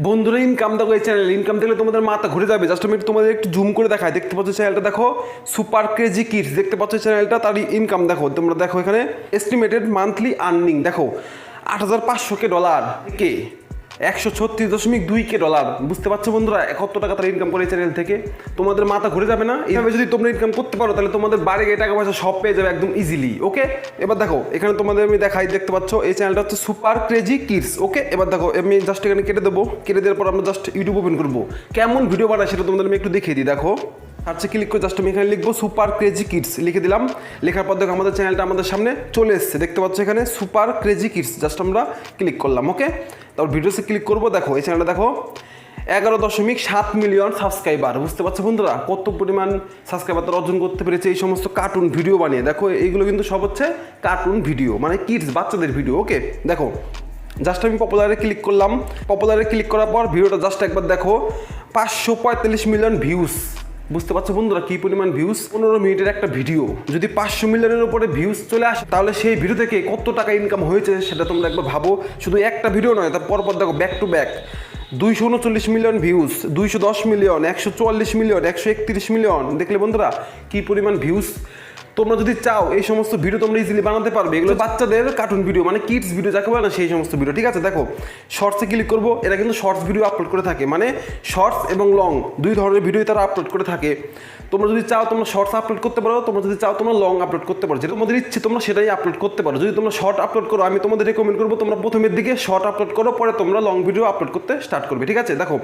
বন্ধুরা ইনকাম দেখো, এই চ্যানেল ইনকাম দেখলে তোমাদের মাথা ঘুরে যাবে। জাস্ট আমি তোমাদের একটু জুম করে দেখাই। দেখতে পাচ্ছ চ্যানেলটা দেখো, সুপার ক্রেজি কিডস। দেখতে পাচ্ছ চ্যানেলটা, তার ইনকাম দেখো তোমরা। দেখো এখানে এস্টিমেটেড মান্থলি আর্নিং দেখো 8,500 ডলার কে 136.2 ডলার। বুঝতে পারছো বন্ধুরা কত টাকা তারা ইনকাম করে এই চ্যানেল থেকে? তোমাদের মাথা ঘুরে যাবে না? এইভাবে যদি তোমরা ইনকাম করতে পারো তাহলে তোমাদের বাড়ি গিয়ে টাকা পয়সা সব পেয়ে যাবে একদম ইজিলি। ওকে, এবার দেখো এখানে তোমাদের আমি দেখাই। দেখতে পাচ্ছ এই চ্যানেলটা হচ্ছে সুপার ক্রেজি কিডস। ওকে, এবার দেখো আমি জাস্ট এখানে কেটে দেবো। কেটে দেওয়ার পর আমরা জাস্ট ইউটিউব ওপেন করবো। কেমন ভিডিও বানায় সেটা তোমাদের আমি একটু দেখিয়ে দিই। দেখো সার্চে ক্লিক করে জাস্ট আমি এখানে লিখবো সুপার ক্রেজি কিডস, লিখে দিলাম। লেখার পর দেখো আমাদের চ্যানেলটা আমাদের সামনে চলে এসছে। দেখতে পাচ্ছ এখানে সুপার ক্রেজি কিডস, জাস্ট আমরা ক্লিক করলাম। ওকে, তারপর ভিডিওসে ক্লিক করবো। দেখো এই চ্যানেলটা দেখো 11.7 মিলিয়ন সাবস্ক্রাইবার। বুঝতে পারছো বন্ধুরা কত পরিমাণ সাবস্ক্রাইবার তারা অর্জন করতে পেরেছে এই সমস্ত কার্টুন ভিডিও বানিয়ে। দেখো এইগুলো কিন্তু সব হচ্ছে কার্টুন ভিডিও, মানে কিডস বাচ্চাদের ভিডিও। ওকে, দেখো জাস্ট আমি পপুলারে ক্লিক করলাম। পপুলারে ক্লিক করার পর ভিডিওটা জাস্ট একবার দেখো 545 মিলিয়ন ভিউজ। বুঝতে পারছো বন্ধুরা কি পরিমাণ ভিউজ? 15 মিনিটের একটা ভিডিও যদি 500 মিলিয়নের উপরে ভিউজ চলে আসে তাহলে সেই ভিডিও থেকে কত টাকা ইনকাম হয়েছে সেটা তোমরা একবার ভাবো। শুধু একটা ভিডিও নয়, তার পরপর দেখো back to back 239 million views, 210 million, 144 million, 131 million. দেখলে বন্ধুরা কি পরিমাণ ভিউজ? তোমরা যদি চাও এই সমস্ত ভিডিও তোমরা ইজিলি বানাতে পারবে। এগুলো বাচ্চাদের কার্টুন ভিডিও, মানে কিডস ভিডিও যাকে বলে না, সেই সমস্ত ভিডিও। ঠিক আছে, দেখো শর্টসে ক্লিক করবো। এরা কিন্তু শর্টস ভিডিও আপলোড করে থাকে, মানে শর্টস এবং লং দুই ধরনের ভিডিও তারা আপলোড করে থাকে। তোমরা যদি চাও তোমরা শর্টস আপলোড করতে পারো, তোমরা যদি চাও তোমরা লং আপলোড করতে পারো। যেটা তোমাদের ইচ্ছে তোমরা সেটাই আপলোড করতে পারো। যদি তোমরা শর্ট আপলোড করো আমি তোমাদের রেকমেন্ড করবো তোমরা প্রথমের দিকে শর্ট আপলোড করো, পরে তোমরা লং ভিডিও আপলোড করতে স্টার্ট করবে। ঠিক আছে, দেখো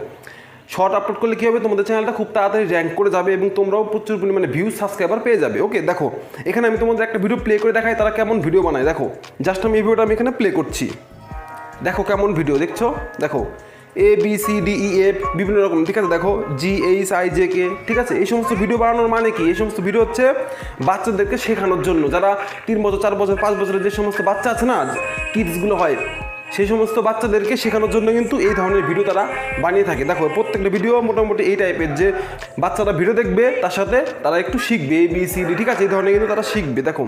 শর্ট আপলোড করলে কী হবে, তোমাদের চ্যানেলটা খুব তাড়াতাড়ি র্যাঙ্ক করে যাবে এবং তোমরাও প্রচুর পরিমাণে ভিউজ সাবস্ক্রাইবার পেয়ে যাবে। ওকে, দেখো এখানে আমি তোমাদের একটা ভিডিও প্লে করে দেখাই তারা কেমন ভিডিও বানায়। দেখো জাস্ট আমি এই ভিডিওটা আমি এখানে প্লে করছি। দেখো কেমন ভিডিও দেখছো। দেখো ABCDEF বিভিন্ন রকম। ঠিক আছে, দেখো GHIJK। ঠিক আছে, এই সমস্ত ভিডিও বানানোর মানে কি? এই সমস্ত ভিডিও হচ্ছে বাচ্চাদেরকে শেখানোর জন্য। যারা 3 বছর 4 বছর 5 বছরের যে সমস্ত বাচ্চা আছে না, কিডসগুলো হয়, সেই সমস্ত বাচ্চাদেরকে শেখানোর জন্য কিন্তু এই ধরনের ভিডিও তারা বানিয়ে থাকে। দেখো প্রত্যেকটা ভিডিও মোটামুটি এই টাইপের, যে বাচ্চারা ভিডিও দেখবে তার সাথে তারা একটু শিখবে ABCD। ঠিক আছে, এই ধরনের কিন্তু তারা শিখবে। দেখো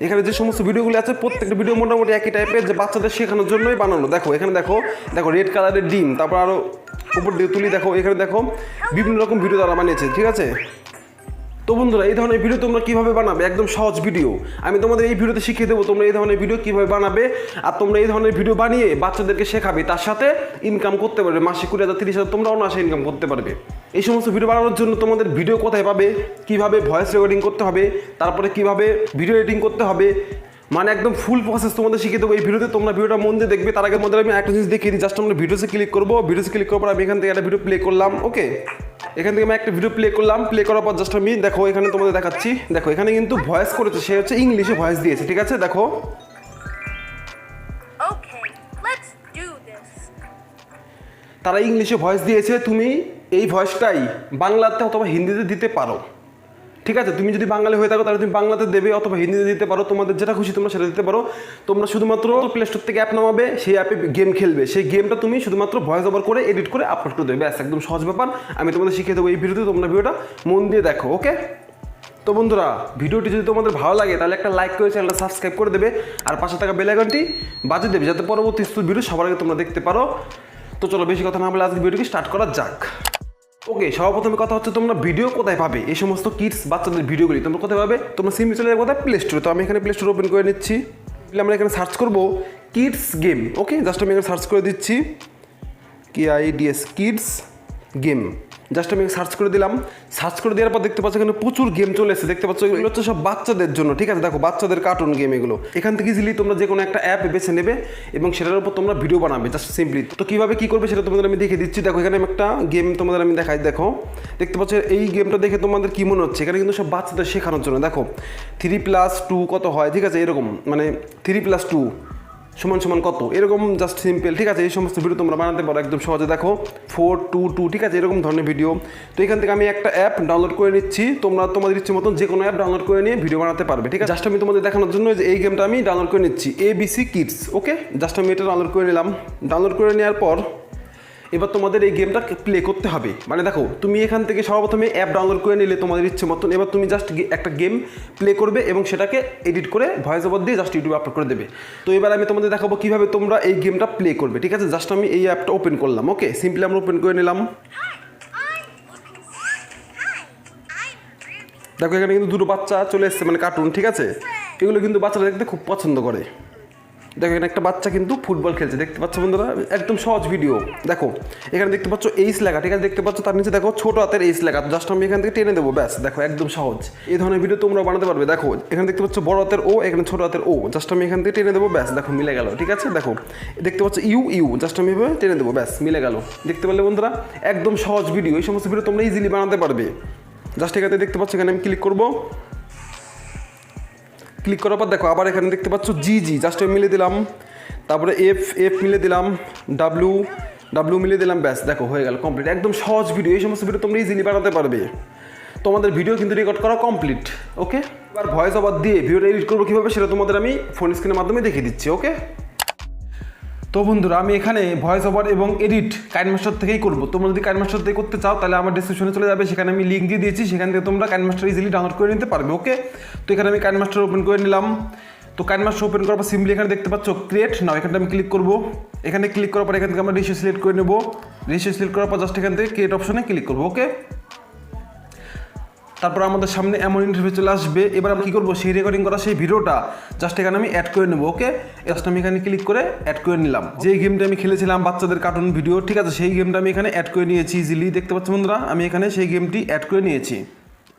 এখানে যে সমস্ত ভিডিওগুলো আছে প্রত্যেকটা ভিডিও মোটামুটি একই টাইপের, যে বাচ্চাদের শেখানোর জন্যই বানানো। দেখো এখানে দেখো দেখো রেড কালারের ডিম, তারপর আরও উপর দিয়ে তুলি। দেখো এখানে দেখো বিভিন্ন রকম ভিডিও তারা বানিয়েছে। ঠিক আছে, তো বন্ধুরা এই ধরনের ভিডিও তোমরা কীভাবে বানাবে, একদম সহজ ভিডিও আমি তোমাদের এই ভিডিওতে শিখিয়ে দেবো। তোমরা এই ধরনের ভিডিও কীভাবে বানাবে, আর তোমরা এই ধরনের ভিডিও বানিয়ে বাচ্চাদেরকে শেখাবে, তার সাথে ইনকাম করতে পারবে। মাসে 20,000 30,000 তোমরা অনায়াসে ইনকাম করতে পারবে। এই সমস্ত ভিডিও বানানোর জন্য তোমাদের ভিডিও কোথায় পাবে, কীভাবে ভয়েস রেকর্ডিং করতে হবে, তারপরে কীভাবে ভিডিও এডিটিং করতে হবে, মানে একদম ফুল প্রসেস তোমাদের শিখিয়ে দেবো এই ভিডিওতে। তোমরা ভিডিওটা মন দিয়ে দেখবে। তার আগে মধ্যে আমি একটা জিনিস দেখিয়ে দিই। জাস্ট আমরা ভিডিওসে ক্লিক করবো। ভিডিওসে ক্লিক করার পর আমি এখান থেকে একটা ভিডিও প্লে করলাম। ওকে, এখান থেকে আমি একটা ভিডিও প্লে করলাম। প্লে করার পর জাস্ট আমি দেখো এখানে তোমাদের দেখাচ্ছি। দেখো এখানে কিন্তু ভয়েস করেছে, সে হচ্ছে ইংলিশে ভয়েস দিয়েছে। ঠিক আছে, দেখো তারা ইংলিশে ভয়েস দিয়েছে। তুমি এই ভয়েসটাই বাংলাতে অথবা হিন্দিতে দিতে পারো। ঠিক আছে, তুমি যদি বাঙালি হয়ে থাকো তাহলে তুমি বাংলাতে দেবে অথবা হিন্দিতে দিতে পারো। তোমাদের যেটা খুশি তোমরা সেটা দিতে পারো। তোমরা শুধুমাত্র প্লে স্টোর থেকে অ্যাপ নামাবে, সেই অ্যাপে গেম খেলবে। সেই গেমটা তুমি শুধুমাত্র ভয়েস ওভার করে এডিট করে আপলোড করে দেবে। ব্যাস, একদম সহজ ব্যাপার। আমি তোমাদের শিখিয়ে দেবো এই ভিডিওতে। তোমরা ভিডিওটা মন দিয়ে দেখো। ওকে, তো বন্ধুরা ভিডিওটি যদি তোমাদের ভালো লাগে তাহলে একটা লাইক করে চ্যানেলটা সাবস্ক্রাইব করে দেবে, আর পাশে থাকা বেল আইকনটি বাজিয়ে দেবে যাতে পরবর্তী ভিডিও সবার আগে তোমরা দেখতে পারো। তো চলো বেশি কথা না বলে আজকে ভিডিওটি স্টার্ট করা যাক। ওকে, সর্বপ্রথমে কথা হচ্ছে তোমরা ভিডিও কোথায় পাবে, এই সমস্ত কিডস বাচ্চাদের ভিডিওগুলি তোমরা কোথায় পাবে? তোমরা সিম্পলি চলে যাবে কোথায়? প্লে স্টোরে। তো আমি এখানে প্লে স্টোর ওপেন করে নিচ্ছি। আমরা এখানে সার্চ করবো কিডস গেম। ওকে, জাস্ট আমি এখানে সার্চ করে দিচ্ছি KIDS কিডস গেম। জাস্ট আমি সার্চ করে দিলাম। সার্চ করে দেওয়ার পর দেখতে পাচ্ছ এখানে প্রচুর গেম চলে এসেছে। দেখতে পাচ্ছ এগুলো হচ্ছে সব বাচ্চাদের জন্য। ঠিক আছে, দেখো বাচ্চাদের কার্টুন গেম এগুলো। এখান থেকে ইজিলি তোমরা যে কোনো একটা অ্যাপ বেছে নেবে এবং সেটার উপর তোমরা ভিডিও বানাবে জাস্ট সিম্পলি। তো কীভাবে কী করবে সেটা তোমাদের আমি দেখিয়ে দিচ্ছি। দেখো এখানে আমি একটা গেম তোমাদের আমি দেখাই। দেখো দেখতে পাচ্ছ এই গেমটা দেখে তোমাদের কী মনে হচ্ছে? এখানে কিন্তু সব বাচ্চাদের শেখানোর জন্য। দেখো 3+2 কত হয়, ঠিক আছে এরকম, মানে 3+2 সমান কত, এরকম জাস্ট সিম্পল। ঠিক আছে, এই সমস্ত ভিডিও তোমরা বানাতে পারো একদম সহজে। দেখো 4 2 2, ঠিক আছে এরকম ধরনের ভিডিও। তো এখান থেকে আমি একটা অ্যাপ ডাউনলোড করে নিচ্ছি। তোমরা তোমাদের ইচ্ছে মতন যে কোনো অ্যাপ ডাউনলোড করে নিয়ে ভিডিও বানাতে পারবে। ঠিক আছে, জাস্ট আমি তোমাদের দেখানোর জন্য যে এই গেমটা আমি ডাউনলোড করে নিচ্ছি ABC কিডস। ওকে, জাস্ট আমি এটা ডাউনলোড করে নিলাম। ডাউনলোড করে নেওয়ার পর এবার তোমাদের এই গেমটা প্লে করতে হবে। মানে দেখো তুমি এখান থেকে সর্বপ্রথমে অ্যাপ ডাউনলোড করে নিলে তোমাদের ইচ্ছে মতন, এবার তুমি জাস্ট একটা গেম প্লে করবে এবং সেটাকে এডিট করে ভয়েস ওভার দিয়ে জাস্ট ইউটিউবে আপলোড করে দেবে। তো এবার আমি তোমাদের দেখাবো কীভাবে তোমরা এই গেমটা প্লে করবে, ঠিক আছে? জাস্ট আমি এই অ্যাপটা ওপেন করলাম, ওকে, সিম্পলি আমরা ওপেন করে নিলাম। দেখো এখানে কিন্তু দুটো বাচ্চা চলে এসছে, মানে কার্টুন, ঠিক আছে? এগুলো কিন্তু বাচ্চারা দেখতে খুব পছন্দ করে। দেখো এখানে একটা বাচ্চা কিন্তু ফুটবল খেলছে, দেখতে পাচ্ছ বন্ধুরা? একদম সহজ ভিডিও। দেখো এখানে দেখতে পাচ্ছ এইচ লেখা, ঠিক আছে? দেখতে পাচ্ছ তার নিচে দেখো ছোটো হাতের এইচ লেখা, জাস্ট আমি এখান থেকে টেনে দেবো, ব্যাস। দেখো একদম সহজ, এই ধরনের ভিডিও তোমরা বানাতে পারবে। দেখো এখানে দেখতে পাচ্ছ বড় হাতের ও, এখানে ছোটো হাতের ও, জাস্ট আমি এখান থেকে টেনে দেবো, ব্যাস। দেখো মিলে গেল, ঠিক আছে? দেখো দেখতে পাচ্ছ ইউ, জাস্ট আমি এভাবে টেনে দেবো, ব্যাস মিলে গেল। দেখতে পারলে বন্ধুরা? একদম সহজ ভিডিও, এই সমস্ত ভিডিও তোমরা ইজিলি বানাতে পারবে। জাস্ট এখানে দেখতে পাচ্ছ, এখানে আমি ক্লিক করবো, ক্লিক করার পর দেখো আবার এখানে দেখতে পাচ্ছ জি, জাস্ট আমি মিলে দিলাম, তারপরে এফ মিলে দিলাম, ডাব্লিউ মিলে দিলাম, ব্যাস। দেখো হয়ে গেল, কমপ্লিট। একদম সহজ ভিডিও, এই সমস্ত ভিডিও তোমরা ইজিলি বানাতে পারবে। তোমাদের ভিডিও কিন্তু রেকর্ড করা কমপ্লিট, ওকে? এবার ভয়েস ওভার দিয়ে ভিডিওটা এডিট করবো কীভাবে সেটা তোমাদের আমি ফোন স্ক্রিনের মাধ্যমে দেখিয়ে দিচ্ছি, ওকে? তো বন্ধুরা আমি এখানে ভয়েস ওভার এবং এডিট কাইনমাস্টার থেকেই করবো। তোমরা যদি কাইনমাস্টার থেকে করতে চাও তাহলে আমার ডিসক্রিপশনে চলে যাবে, সেখানে আমি লিঙ্ক দিয়ে দিয়েছি, সেখান থেকে তোমরা কাইনমাস্টার ইজিলি ডাউনলোড করে নিতে পারবে, ওকে? তো এখানে আমি কাইনমাস্টার ওপেন করে নিলাম। তো কাইনমাস্টার ওপেন করার পর সিম্পলি এখানে দেখতে পাচ্ছ ক্রিয়েট নাও, এখানটা আমি ক্লিক করবো। এখানে ক্লিক করার পর এখান থেকে আমরা রেশিও সিলেক্ট করে নেবো। রেশিও সিলেক্ট করার পর জাস্ট এখান থেকে ক্রিয়েট অপশনে ক্লিক করবো, ওকে? তারপর আমাদের সামনে এমন ইন্টারফেস চলে আসবে। এবার আমরা কী করবো, সেই রেকর্ডিং করা সেই ভিডিওটা জাস্ট এখানে আমি অ্যাড করে নেবো, ওকে? জাস্ট আমি এখানে ক্লিক করে অ্যাড করে নিলাম। যেই গেমটা আমি খেলেছিলাম বাচ্চাদের কার্টুন ভিডিও, ঠিক আছে, সেই গেমটা আমি এখানে অ্যাড করে নিয়েছি ইজিলি। দেখতে পাচ্ছ বন্ধুরা, আমি এখানে সেই গেমটি অ্যাড করে নিয়েছি।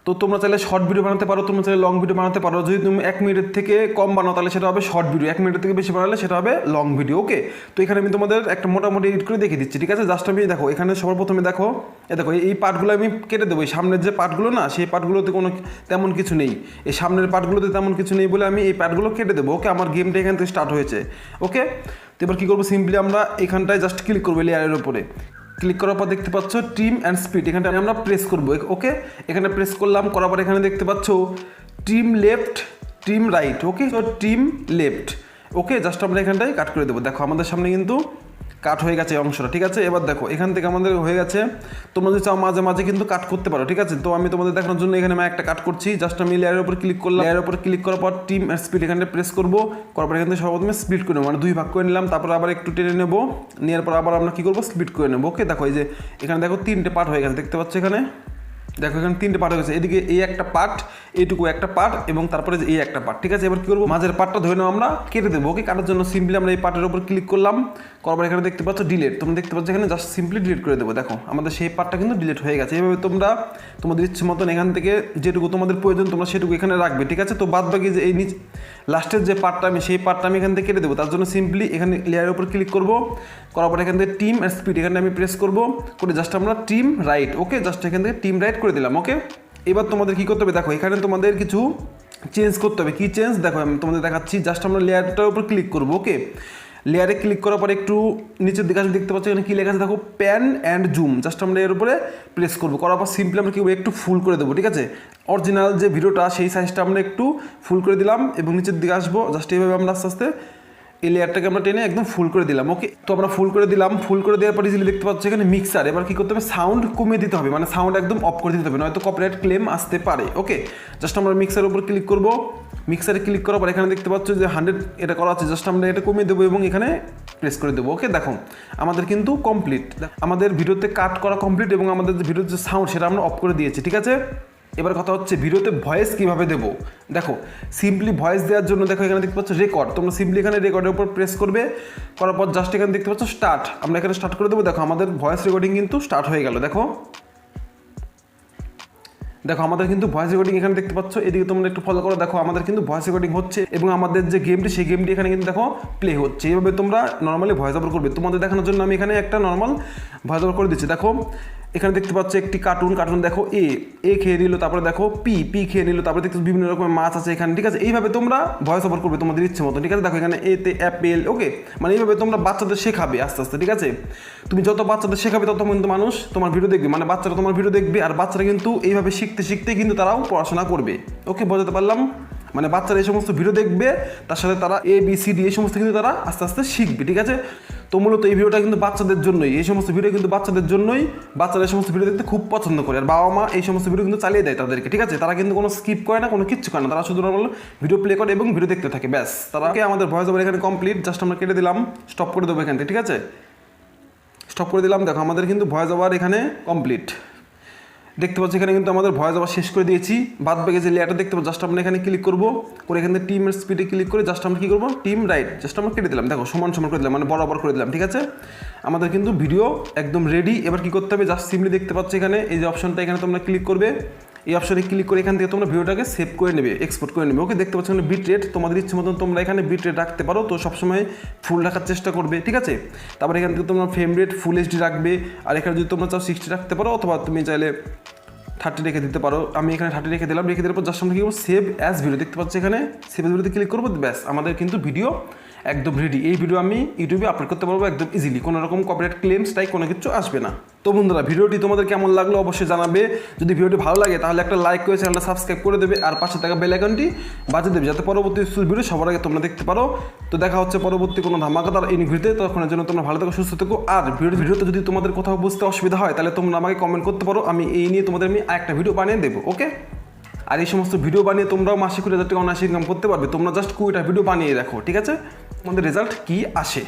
তো তোমরা চাইলে শর্ট ভিডিও বানাতে পারো, তোমরা চাইলে লং ভিডিও বানাতে পারো। যদি তুমি 1 মিনিটের থেকে কম বানাও তাহলে সেটা হবে শর্ট ভিডিও, 1 মিনিটের থেকে বেশি বানালে সেটা হবে লং ভিডিও, ওকে? তো এখানে আমি তোমাদের একটা মোটামুটি এডিট করে দেখিয়ে দিচ্ছি, ঠিক আছে? জাস্ট আমি দেখো এখানে সবার প্রথমে দেখো এই পার্টগুলো আমি কেটে দেবো। এই সামনের যে পার্টগুলো না, সেই পার্টগুলোতে কোনো তেমন কিছু নেই, এই সামনের পার্টগুলোতে তেমন কিছু নেই বলে আমি এই পার্টগুলো কেটে দেবো, ওকে? আমার গেমটা এখান থেকে স্টার্ট হয়েছে, ওকে? তো এবার কী করবো, সিম্পলি আমরা এখানটায় জাস্ট ক্লিক করবো লেয়ারের উপরে। ক্লিক করার পর দেখতে পাচ্ছ ট্রিম অ্যান্ড স্পিড, এখানটা আমরা প্রেস করবো, ওকে? এখানে প্রেস করলাম, করার পর এখানে দেখতে পাচ্ছ ট্রিম লেফট, ট্রিম রাইট, ওকে? তো ট্রিম লেফট, ওকে? জাস্ট আমরা এখানটায় কাট করে দেবো। দেখো আমাদের সামনে কিন্তু কাট হয়ে গেছে অংশটা, ঠিক আছে? এবার দেখো এখান থেকে আমাদের হয়ে গেছে। তোমরা যদি চাও মাঝে মাঝে কিন্তু কাট করতে পারো, ঠিক আছে? তো আমি তোমাদের দেখানোর জন্য এখানে আমি একটা কাট করছি। জাস্ট আমি লেয়ারের উপর ক্লিক করলাম, লেয়ারের উপর ক্লিক করার পর টিম আর স্পিড এখানে প্রেস করবো, করার পর এখান থেকে সর্বপ্রথমে স্প্লিট করে নেবো, মানে 2 ভাগ করে নিলাম। তারপর আবার একটু টেনে নেবো, নেওয়ার পর আবার আমরা কী করবো, স্প্লিট করে নেবো, ওকে? দেখো এই যে এখানে দেখো 3টে পার্ট হয়ে গেছে, দেখতে পাচ্ছ এখানে? দেখো এখানে 3টে পার্ট হয়ে গেছে। এদিকে এই একটা পার্ট, এইটুকু একটা পার্ট এবং তারপরে এই একটা পার্ট, ঠিক আছে? এবার কী করবো, মাঝের পার্টটা ধরে নেবো, আমরা কেটে দেবো, ওকে? কাটার জন্য সিম্পলি আমরা এই পার্টের উপর ক্লিক করলাম, করার পর এখানে দেখতে পাচ্ছ ডিলিট। তোমরা দেখতে পাচ্ছ এখানে জাস্ট সিম্পলি ডিলিট করে দেবো। দেখো আমাদের সেই পার্টটা কিন্তু ডিলিট হয়ে গেছে। এইভাবে তোমরা তোমাদের ইচ্ছে মতন এখান থেকে যেটুকু তোমাদের প্রয়োজন তোমরা সেটুকু এখানে রাখবে, ঠিক আছে? তো বাদ বাকি যে এই লাস্টের যে পার্টটা আমি সেই পার্টটা আমি এখান থেকে কেটে দেবো। তার জন্য সিম্পলি এখানে লেয়ারের উপর ক্লিক করবো, করার পর এখান থেকে টিম আর স্পিড এখানে আমি প্রেস করবো, করে জাস্ট আমরা টিম রাইট, ওকে? জাস্ট এখান থেকে টিম রাইট করে দিলাম, ওকে? এবার তোমাদের কী করতে হবে, দেখো এখানে তোমাদের কিছু চেঞ্জ করতে হবে। কী চেঞ্জ দেখো আমি তোমাদের দেখাচ্ছি। জাস্ট আমরা লেয়ারটার উপর ক্লিক করবো, ওকে? লেয়ারে ক্লিক করার পর একটু নিচের দিকে দেখতে পাচ্ছ এখানে কী লেখা আছে দেখো, প্যান অ্যান্ড জুম। জাস্ট আমরা এর উপরে প্রেস করবো, করার পর সিম্পলি আমরা কী করবো, একটু ফুল করে দেবো, ঠিক আছে? অরিজিনাল যে ভিডিওটা সেই সাইজটা আমরা একটু ফুল করে দিলাম এবং নিচের দিকে আসবো। জাস্ট এইভাবে আমরা আস্তে আস্তে এই লেয়ারটাকে আমরা টেনে একদম ফুল করে দিলাম, ওকে? তো আমরা ফুল করে দিলাম। ফুল করে দেওয়ার পর ইজিলি দেখতে পাচ্ছ এখানে মিক্সার। এবার কী করতে হবে, সাউন্ড কমিয়ে দিতে হবে, মানে সাউন্ড একদম অফ করে দিতে হবে, নয়তো কপিরাইট ক্লেম আসতে পারে, ওকে? জাস্ট আমরা মিক্সারের উপর ক্লিক করবো। মিক্সারে ক্লিক করার পর এখানে দেখতে পাচ্ছ যে 100 এটা করা আছে, জাস্ট আমরা এটা কমিয়ে দেবো এবং এখানে প্রেস করে দেবো, ওকে? দেখো আমাদের কিন্তু কমপ্লিট, আমাদের ভিডিওতে কাট করা কমপ্লিট এবং আমাদের যে ভিডিওর যে সাউন্ড সেটা আমরা অফ করে দিয়েছি, ঠিক আছে? এবার কথা হচ্ছে ভিডিওতে ভয়েস কীভাবে দেবো। দেখো সিম্পলি ভয়েস দেওয়ার জন্য দেখো এখানে দেখতে পাচ্ছ রেকর্ড। তোমরা সিম্পলি এখানে রেকর্ডের উপর প্রেস করবে, করার পর জাস্ট এখানে দেখতে পাচ্ছ স্টার্ট। আমরা এখানে স্টার্ট করে দেবো। দেখো আমাদের ভয়েস রেকর্ডিং কিন্তু স্টার্ট হয়ে গেল। দেখো আমাদের কিন্তু ভয়েস রেকর্ডিং এখানে দেখতে পাচ্ছ। এদিকে তোমরা একটু ফলো করো, দেখো আমাদের কিন্তু ভয়েস রেকর্ডিং হচ্ছে এবং আমাদের যে গেমটি সেই গেমটি এখানে কিন্তু দেখো প্লে হচ্ছে। এইভাবে তোমরা নর্মালি ভয়েস ওভার করবে। তোমাদের দেখানোর জন্য আমি এখানে একটা নর্মাল ভয়েস ওভার করে দিচ্ছি। দেখো এখানে দেখতে পাচ্ছ একটি কার্টুন দেখো এ খেয়ে নিল, তারপরে দেখো পি খেয়ে নিল, তারপরে দেখতে বিভিন্ন রকমের মাছ আছে এখানে, ঠিক আছে? এইভাবে তোমরা ভয়েস ওভার করবে তোমাদের ইচ্ছে মতো, ঠিক আছে? দেখো এখানে এতে অ্যাপেল, ওকে? মানে এইভাবে তোমরা বাচ্চাদের শেখাবে আস্তে আস্তে, ঠিক আছে? তুমি যত বাচ্চাদের শেখাবে তত কিন্তু মানুষ তোমার ভিডিও দেখবে, মানে বাচ্চারা তোমার ভিডিও দেখবে। আর বাচ্চারা কিন্তু এইভাবে শিখতে শিখতে কিন্তু তারাও পড়াশোনা করবে, ওকে? বোঝাতে পারলাম? মানে বাচ্চারা এই সমস্ত ভিডিও দেখবে, তার সাথে তারা ABCD এই সমস্ত কিন্তু তারা আস্তে আস্তে শিখবে, ঠিক আছে? তো তো মূলত এই ভিডিওটা কিন্তু বাচ্চাদের জন্যই, এই সমস্ত ভিডিও কিন্তু বাচ্চাদের জন্যই, বাচ্চারা এই সমস্ত ভিডিও দেখতে খুব পছন্দ করে, আর বাবা মা এই সমস্ত ভিডিও কিন্তু চালিয়ে দেয় তাদেরকে, ঠিক আছে? তারা কিন্তু কোনো স্কিপ করে না, কোনো কিচ্ছু করে না, তারা শুধু নর্মাল ভিডিও প্লে করে এবং ভিডিও দেখতে থাকে, ব্যাস। তারাকে আমাদের ভয়েস ওভার এখানে কমপ্লিট, জাস্ট আমরা কেটে দিলাম, স্টপ করে দেবো এখান থেকে, ঠিক আছে? স্টপ করে দিলাম। দেখো আমাদের কিন্তু ভয়েস ওভার এখানে কমপ্লিট, দেখতে পাচ্ছি এখানে কিন্তু আমাদের ভয়েস ওভার শেষ করে দিয়েছি। বাদ বাকি যে লেয়ারটা দেখতে পাচ্ছি, জাস্ট আমরা এখানে ক্লিক করবো, করে এখানে টিমের স্পিডে ক্লিক করে জাস্ট আমরা কী করবো, টিম রাইট, জাস্ট আমরা কেটে দিলাম। দেখো সমান সমান করে দিলাম, মানে বরাবর করে দিলাম, ঠিক আছে? আমাদের কিন্তু ভিডিও একদম রেডি। এবার কী করতে হবে, জাস্ট সিম্পলি দেখতে পাচ্ছি এখানে এই যে অপশনটা, এখানে তোমরা ক্লিক করবে, এই অপশনে ক্লিক করে এখান থেকে তোমরা ভিডিওটাকে সেভ করে নেবে, এক্সপোর্ট করে নেবে। ওকে, দেখতে পাচ্ছ এখানে বিট রেট তোমাদের ইচ্ছে মতন তোমরা এখানে বিট রেট রাখতে পারো, তো সবসময় ফুল রাখার চেষ্টা করবে, ঠিক আছে? তারপরে এখান থেকে তোমরা ফ্রেম রেট ফুল এইচডি রাখবে, আর এখানে যদি তোমরা চাও 60 রাখতে পারো, অথবা তুমি চাইলে 30 রেখে দিতে পারো। আমি এখানে 30 রেখে দিলাম। রেখে দেওয়ার পর জাস্ট আমরা কী করবো, সেভ অ্যাজ ভিডিও, দেখতে পাচ্ছি এখানে সেভ অ্যাজ ভিডিওতে ক্লিক করবো, ব্যাস আমাদের কিন্তু ভিডিও একদম রেডি। এই ভিডিও আমি ইউটিউবে আপলোড করতে পারবো একদম ইজিলি, কোনো রকম কপিরাইট ক্লেম স্ট্রাইক কোনো কিছু আসবে না। তো বন্ধুরা, ভিডিওটি তোমাদের কেমন লাগলো অবশ্যই জানাবে। যদি ভিডিওটি ভালো লাগে তাহলে একটা লাইক করে চ্যানেলটা সাবস্ক্রাইব করে দেবে, আর পাশে থাকা বেল আইকনটি বাজিয়ে দেবে, যাতে পরবর্তী ভিডিও সবার আগে তোমরা দেখতে পারো। তো দেখা হচ্ছে পরবর্তী কোনো ধামাকাদার এই ভিডিওতে, তখনের জন্য তোমরা ভালো থেকো, সুস্থ থেকো। আর ভিডিওতে যদি তোমাদের কোথাও বুঝতে অসুবিধা হয় তাহলে তোমরা আমাকে কমেন্ট করতে পারো, আমি এই নিয়ে তোমাদের আমি আরেকটা ভিডিও বানিয়ে দেবো, ওকে? আর এই সমস্ত ভিডিও বানিয়ে তোমরাও মাসে 20,000 টাকা অনায়াসে ইনকাম করতে পারবে। তোমরা জাস্ট 20টা ভিডিও বানিয়ে রাখো, ঠিক আছে? তোমাদের রেজাল্ট কি আসে।